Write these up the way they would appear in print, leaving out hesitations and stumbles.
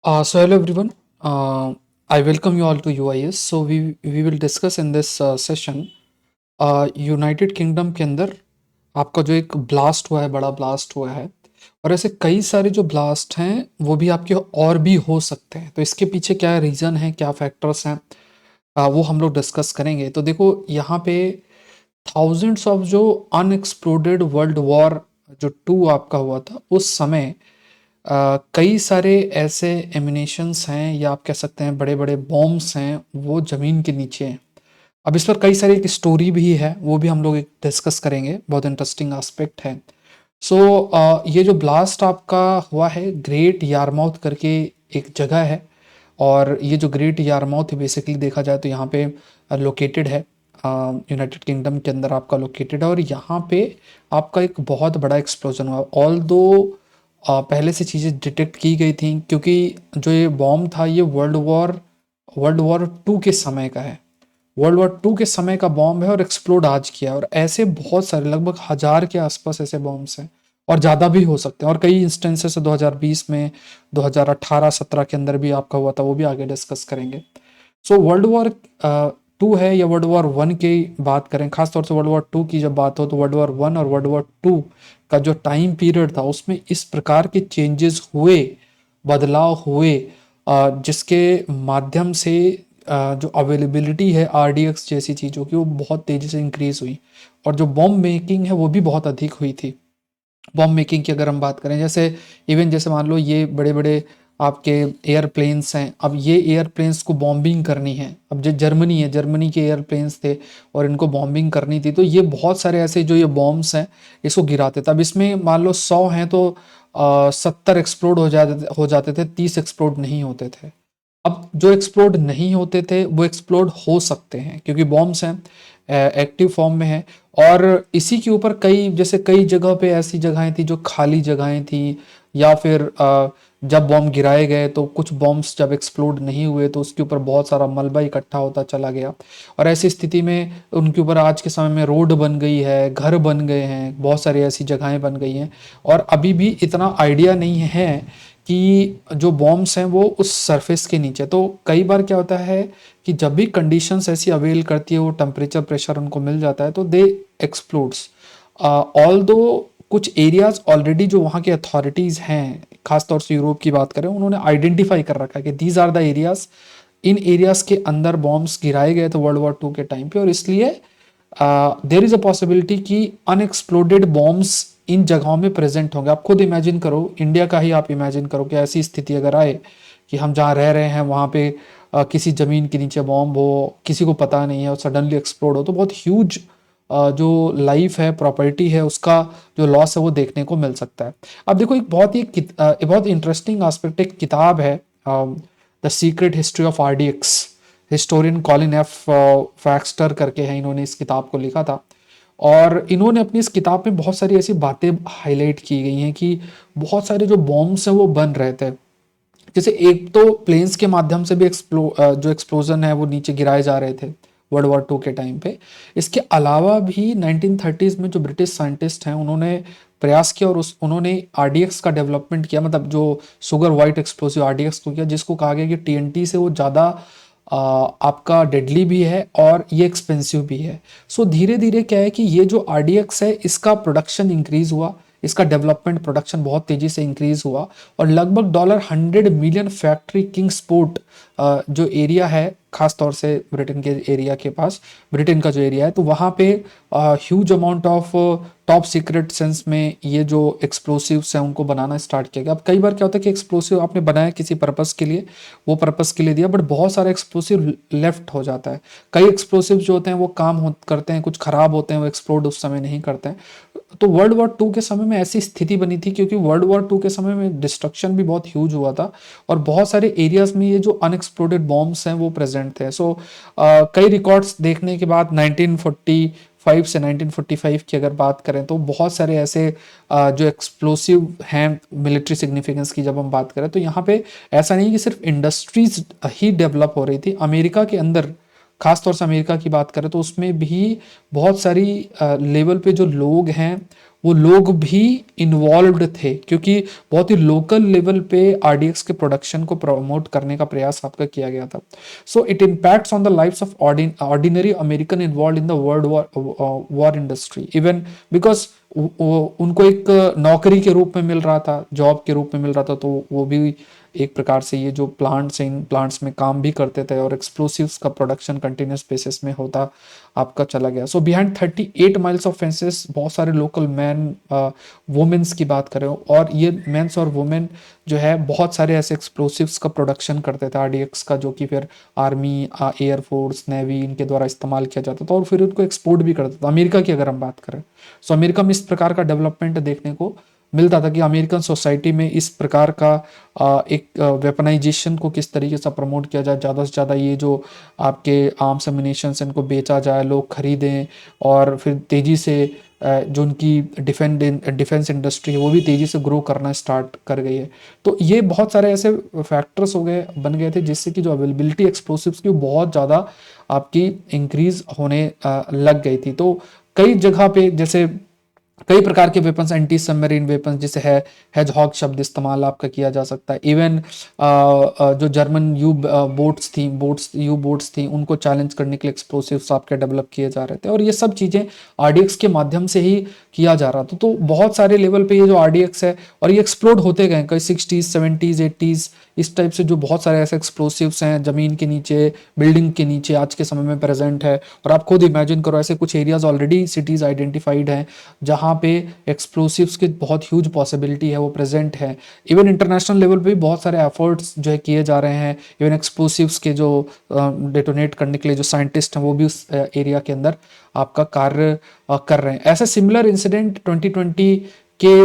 So hello everyone. I welcome you all to UIS. So we will discuss in this session United kingdom के अंदर आपका जो एक blast हुआ है, बड़ा ब्लास्ट हुआ है, और ऐसे कई सारे जो ब्लास्ट हैं वो भी आपके और भी हो सकते हैं। तो इसके पीछे क्या रीज़न है, क्या फैक्टर्स हैं, वो हम लोग डिस्कस करेंगे। तो देखो यहाँ पे थाउजेंड्स ऑफ जो अनएक्सप्लोडेड वर्ल्ड वॉर जो टू आपका हुआ था उस समय कई सारे ऐसे एमिनेशंस हैं या आप कह सकते हैं बड़े बड़े बॉम्ब्स हैं वो ज़मीन के नीचे हैं। अब इस पर कई सारी एक स्टोरी भी है, वो भी हम लोग एक डिस्कस करेंगे, बहुत इंटरेस्टिंग एस्पेक्ट है। सो ये जो ब्लास्ट आपका हुआ है ग्रेट यारमाउथ करके एक जगह है, और ये जो ग्रेट यारमाउथ बेसिकली देखा जाए तो यहाँ पे लोकेटेड है, यूनाइटेड किंगडम के अंदर आपका लोकेटेड है। और यहाँ पे आपका एक बहुत बड़ा एक्सप्लोजन हुआ। ऑल दो पहले से चीज़ें डिटेक्ट की गई थी, क्योंकि जो ये बॉम्ब था ये वर्ल्ड वॉर टू के समय का है। वर्ल्ड वॉर टू के समय का बॉम्ब है और एक्सप्लोड आज किया है। और ऐसे बहुत सारे लगभग 1000 के आसपास ऐसे बॉम्ब्स हैं, और ज़्यादा भी हो सकते हैं। और कई इंस्टेंसेस 2020 में, 2018-17 के अंदर भी आपका हुआ था, वो भी आगे डिस्कस करेंगे। सो वर्ल्ड वॉर टू है या वर्ल्ड वॉर वन की बात करें, खासतौर से वर्ल्ड वॉर टू की जब बात हो तो वर्ल्ड वॉर वन और वर्ल्ड वॉर टू का जो टाइम पीरियड था उसमें इस प्रकार के चेंजेस हुए, बदलाव हुए, जिसके माध्यम से जो अवेलेबिलिटी है आरडीएक्स जैसी चीज़ों की वो बहुत तेज़ी से इंक्रीज हुई। और जो बॉम्ब मेकिंग है वो भी बहुत अधिक हुई थी। बॉम्ब मेकिंग की अगर हम बात करें, जैसे इवन जैसे मान लो ये बड़े बड़े आपके एयरप्लेन्स हैं, अब ये एयरप्लेन्स को बॉम्बिंग करनी है। अब जो जर्मनी है, जर्मनी के एयरप्लेन्स थे और इनको बॉम्बिंग करनी थी, तो ये बहुत सारे ऐसे जो ये बॉम्ब्स हैं इसको गिराते थे। अब इसमें मान लो 100 हैं तो 70 एक्सप्लोड हो जाते थे, 30 एक्सप्लोड नहीं होते थे। अब जो एक्सप्लोड नहीं होते थे वो एक्सप्लोड हो सकते हैं, क्योंकि बॉम्ब्स हैं, एक्टिव फॉर्म में है। और इसी के ऊपर कई जैसे कई जगह पे ऐसी जगहें थी जो खाली जगहें थी, या फिर जब बॉम्ब गिराए गए तो कुछ बॉम्ब्स जब एक्सप्लोड नहीं हुए तो उसके ऊपर बहुत सारा मलबा इकट्ठा होता चला गया। और ऐसी स्थिति में उनके ऊपर आज के समय में रोड बन गई है, घर बन गए हैं, बहुत सारी ऐसी जगहें बन गई हैं। और अभी भी इतना आइडिया नहीं है कि जो बॉम्ब्स हैं वो उस सरफेस के नीचे। तो कई बार क्या होता है कि जब भी कंडीशंस ऐसी अवेल करती है, वो टेम्परेचर प्रेशर उनको मिल जाता है तो दे एक्सप्लोड्स। ऑल दो कुछ एरियाज ऑलरेडी जो वहाँ के अथॉरिटीज़ हैं, खासतौर से यूरोप की बात करें, उन्होंने आइडेंटिफाई कर रखा है कि दीज आर द एरियाज, इन एरियाज के अंदर बॉम्ब्स गिराए गए थे वर्ल्ड वॉर टू के टाइम पे। और इसलिए देर इज़ अ पॉसिबिलिटी कि अनएक्सप्लोडेड बॉम्ब्स इन जगहों में प्रेजेंट होंगे। आप खुद इमेजिन करो, इंडिया का ही आप इमेजिन करो कि ऐसी स्थिति अगर आए कि हम जहाँ रह रहे हैं वहाँ पे किसी ज़मीन के नीचे बॉम्ब हो, किसी को पता नहीं है, और सडनली एक्सप्लोड हो, तो बहुत ह्यूज जो लाइफ है, प्रॉपर्टी है, उसका जो लॉस है वो देखने को मिल सकता है। अब देखो एक बहुत इंटरेस्टिंग एस्पेक्ट, एक किताब है the secret history of RDX, historian Colin F Faxter करके है, इन्होंने इस किताब को लिखा था। और इन्होंने अपनी इस किताब में बहुत सारी ऐसी बातें हाईलाइट की गई हैं कि बहुत सारे जो बॉम्ब्स हैं वो बन रहे थे। जैसे एक तो प्लेन्स के माध्यम से भी जो एक्सप्लोजन है वो नीचे गिराए जा रहे थे वर्ल्ड वॉर टू के टाइम पे। इसके अलावा भी 1930s में जो ब्रिटिश साइंटिस्ट हैं उन्होंने प्रयास किया और उन्होंने आरडीएक्स का डेवलपमेंट किया, मतलब जो सुगर वाइट एक्सप्लोसिव आरडीएक्स को किया, जिसको कहा गया कि टीएनटी से वो ज़्यादा आपका डेडली भी है और ये एक्सपेंसिव भी है। सो धीरे धीरे क्या है कि ये जो आरडीएक्स है इसका प्रोडक्शन इंक्रीज हुआ, इसका डेवलपमेंट प्रोडक्शन बहुत तेजी से इंक्रीज हुआ। और लगभग $100 मिलियन फैक्ट्री किंग्सपोर्ट जो एरिया है, खास तौर से ब्रिटेन के एरिया के पास, ब्रिटेन का जो एरिया है, तो वहाँ पे huge amount of top secret sense में ये जो एक्सप्लोसिव्स हैं उनको बनाना स्टार्ट किया गया। अब कई बार क्या होता है कि एक्सप्लोसिव आपने बनाया किसी पर्पस के लिए, वो पर्पस के लिए दिया, बट बहुत सारे एक्सप्लोसिव लेफ्ट हो जाता है। कई एक्सप्लोसिव जो होते हैं वो करते हैं, कुछ खराब होते हैं, वो एक्सप्लोड उस समय नहीं करते हैं। तो वर्ल्ड वॉर टू के समय में ऐसी स्थिति बनी थी, क्योंकि वर्ल्ड वॉर टू के समय में डिस्ट्रक्शन भी बहुत ह्यूज हुआ था और बहुत सारे एरियाज में ये जो अनएक्सप्लोडेड बॉम्ब्स हैं वो प्रेजेंट थे। सो कई रिकॉर्ड्स देखने के बाद 1945 से 1945 की अगर बात करें तो बहुत सारे ऐसे जो एक्सप्लोसिव हैं मिलिट्री सिग्निफिकेंस की जब हम बात करें, तो यहाँ पे ऐसा नहीं कि सिर्फ इंडस्ट्रीज ही डेवलप हो रही थी। अमेरिका के अंदर, खासतौर से अमेरिका की बात करें तो उसमें भी बहुत सारी लेवल पे जो लोग हैं वो लोग भी इन्वॉल्व्ड थे, क्योंकि बहुत ही लोकल लेवल पे आरडीएक्स के प्रोडक्शन को प्रमोट करने का प्रयास आपका किया गया था। So it impacts on the lifes of ordinary American involve in the world war industry, even because उनको एक नौकरी के रूप में मिल रहा था, जॉब के रूप में मिल रहा था, तो वो भी एक प्रकार से ये जो प्लांट्स हैं, इन प्लांट्स में काम भी करते थे और एक्सप्लोसिव्स का प्रोडक्शन कंटिन्यूस बेसिस में होता आपका चला गया। सो बिहाइंड 38 माइल्स ऑफ फेंसेस बहुत सारे लोकल मैन वुमेन्स की बात करें, और ये मेंस और वुमेन जो है बहुत सारे ऐसे एक्सप्लोसिव्स का प्रोडक्शन करते थे आरडीएक्स का, जो कि फिर आर्मी, एयरफोर्स, नेवी इनके द्वारा इस्तेमाल किया जाता था और फिर उनको एक्सपोर्ट भी करता था अमेरिका की अगर हम बात करें। सो अमेरिका में इस प्रकार का डेवलपमेंट देखने को मिलता था कि अमेरिकन सोसाइटी में इस प्रकार का एक वेपनाइजेशन को किस तरीके से प्रमोट किया जाए, ज़्यादा से ज़्यादा ये जो आपके आर्म्स एम्युनिशंस इनको बेचा जाए, लोग खरीदें, और फिर तेज़ी से जो उनकी डिफेंस इंडस्ट्री है वो भी तेज़ी से ग्रो करना स्टार्ट कर गई है। तो ये बहुत सारे ऐसे फैक्टर्स बन गए थे जिससे कि जो अवेलेबिलिटी एक्सप्लोसिव्स की बहुत ज़्यादा आपकी इंक्रीज होने लग गई थी। तो कई जगह पे जैसे कई प्रकार के वेपन्स, एंटी सबमरीन वेपन्स जिसे है हेजहॉग शब्द इस्तेमाल आपका किया जा सकता है। इवन जो जर्मन यू बोट्स थी उनको चैलेंज करने के लिए एक्सप्लोसिव्स आपके डेवलप किए जा रहे थे, और ये सब चीज़ें आरडीएक्स के माध्यम से ही किया जा रहा था। तो बहुत सारे लेवल पे ये जो आरडीएक्स है, और ये एक्सप्लोड होते गए कई 60s 70s 80s, इस टाइप से जो बहुत सारे ऐसे एक्सप्लोसिव्स हैं ज़मीन के नीचे, बिल्डिंग के नीचे आज के समय में प्रेजेंट है। और आप खुद इमेजिन करो, ऐसे कुछ एरियाज ऑलरेडी सिटीज़ आइडेंटिफाइड हैं जहाँ पे एक्सप्लोसिव्स की बहुत ह्यूज पॉसिबिलिटी है, वो प्रेजेंट है। इवन इंटरनेशनल लेवल पे भी बहुत सारे एफर्ट्स जो है किए जा रहे हैं। इवन एक्सप्लोसिव्स के जो डेटोनेट करने के लिए जो साइंटिस्ट हैं वो भी उस एरिया के अंदर आपका कार्य कर रहे हैं। ऐसा सिमिलर इंसिडेंट 2020 के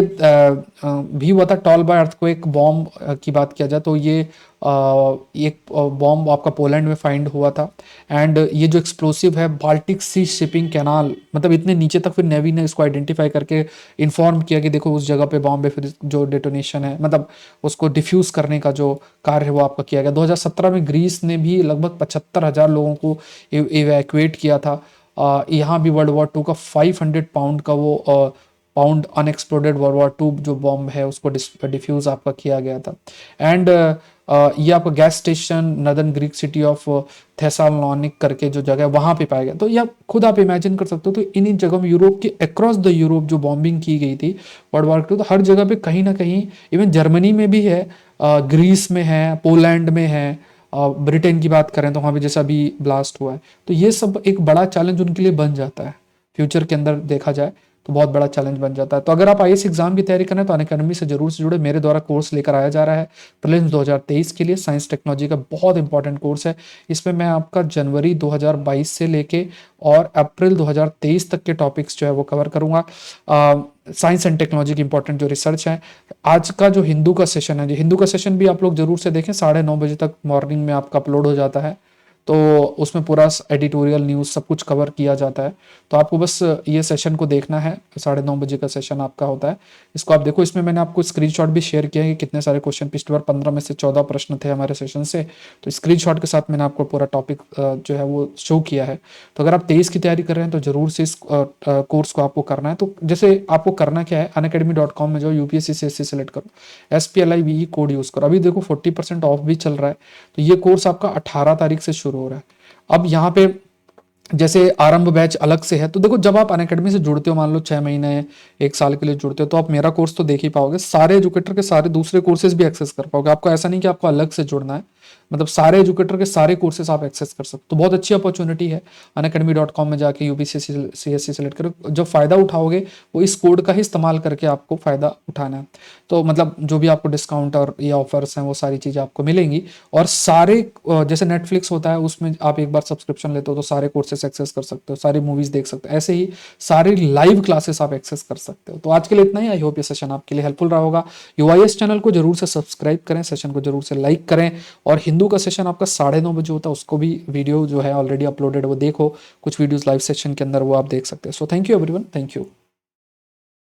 भी हुआ था। टॉल बाय अर्थक्वेक बॉम्ब की बात किया जाए तो ये एक बॉम्ब आपका पोलैंड में फाइंड हुआ था, एंड ये जो एक्सप्लोसिव है बाल्टिक सी शिपिंग कैनाल, मतलब इतने नीचे तक फिर नेवी ने इसको आइडेंटिफाई करके इन्फॉर्म किया कि देखो उस जगह पे बॉम्ब है, फिर जो डेटोनेशन है, मतलब उसको डिफ्यूज करने का जो कार्य है वो आपका किया गया। 2017 में ग्रीस ने भी लगभग 75,000 लोगों को इवैक्यूएट किया था। यहाँ भी वर्ल्ड वॉर 2 का 500 पाउंड का वो पाउंड अनएक्सप्लोडेड वर्ल्ड वॉर 2 जो बॉम्ब है उसको डिफ्यूज आपका किया गया था। एंड ये आपका gas station northern Greek city of Thessaloniki करके जो जगह है वहां पे पाया गया। तो ये खुद आप इमेजिन कर सकते हो। तो इन जगहों में यूरोप के अक्रॉस द यूरोप जो बॉम्बिंग की गई थी वर्ल्ड वॉर 2, तो हर जगह पे कहीं ना कहीं, इवन जर्मनी में भी है, ग्रीस में है, पोलैंड में है, ब्रिटेन की बात करें तो वहाँ पे जैसा अभी ब्लास्ट हुआ है। तो ये सब एक बड़ा चैलेंज उनके लिए बन जाता है फ्यूचर के अंदर देखा जाए तो बहुत बड़ा चैलेंज बन जाता है। तो अगर आप आईएएस एग्जाम की तैयारी करें तो अनअकैडमी से जरूर से जुड़े। मेरे द्वारा कोर्स लेकर आया जा रहा है प्रीलिम्स 2023 के लिए, साइंस टेक्नोलॉजी का बहुत इंपॉर्टेंट कोर्स है। इसमें मैं आपका जनवरी 2022 से लेके और अप्रैल 2023 तक के टॉपिक्स जो है वो कवर करूंगा। साइंस एंड टेक्नोलॉजी की इंपॉर्टेंट जो रिसर्च है। आज का जो हिंदू का सेशन है, जो हिंदू का सेशन भी आप लोग जरूर से देखें, 9:30 बजे तक मॉर्निंग में आपका अपलोड हो जाता है। तो उसमें पूरा एडिटोरियल न्यूज़ सब कुछ कवर किया जाता है। तो आपको बस ये सेशन को देखना है, 9:30 बजे का सेशन आपका होता है। इसको आप देखो। इसमें मैंने आपको स्क्रीनशॉट भी शेयर किया है कि कितने सारे क्वेश्चन, पिछली बार 15 में से 14 प्रश्न थे हमारे सेशन से। तो स्क्रीनशॉट के साथ मैंने आपको पूरा टॉपिक जो है वो शो किया है। तो अगर आप 23 की तैयारी कर रहे हैं तो जरूर से इस कोर्स को आपको करना है। तो जैसे आपको करना क्या है, unacademy.com में जो यूपीएससी CSC सेलेक्ट करो, SPLIVE कोड यूज़ करो। अभी देखो 40% ऑफ भी चल रहा है। तो ये कोर्स आपका 18 तारीख से शुरू हो रहा है। अब यहाँ पे जैसे आरंभ बैच अलग से है, तो देखो जब आप अनअकैडमी से जुड़ते हो, मान लो 6 महीने 1 साल के लिए जुड़ते हो, तो आप मेरा कोर्स तो देख ही पाओगे, सारे एजुकेटर के सारे दूसरे कोर्सेज भी एक्सेस कर पाओगे। आपको ऐसा नहीं कि आपको अलग से जुड़ना है, मतलब सारे एजुकेटर के सारे कोर्सेज आप एक्सेस कर सकते हो। तो बहुत अच्छी अपॉर्चुनिटी है। unacademy.com में जाके यूपीएससी CSC सेलेक्ट करो। जो फायदा उठाओगे वो इस कोड का ही इस्तेमाल करके आपको फायदा उठाना है। तो मतलब जो भी आपको डिस्काउंट और ये ऑफर्स हैं वो सारी चीज़ें आपको मिलेंगी। और सारे जैसे नेटफ्लिक्स होता है उसमें आप एक बार सब्सक्रिप्शन लेते हो तो सारे कोर्सेस एक्सेस कर सकते हो, सारी मूवीज देख सकते हो। ऐसे ही सारी लाइव क्लासेस आप एक्सेस कर सकते हो। तो आज के लिए इतना ही। आई होप ये सेशन आपके लिए हेल्पफुल रहा होगा। यूआईएस चैनल को जरूर से सब्सक्राइब करें, सेशन को जरूर से लाइक करें। और हिंदू का सेशन आपका 9:30 बजे होता है, उसको भी वीडियो जो है ऑलरेडी अपलोडेड वो देखो। कुछ वीडियोस लाइव सेशन के अंदर वो आप देख सकते हैं। So thank you everyone, thank you.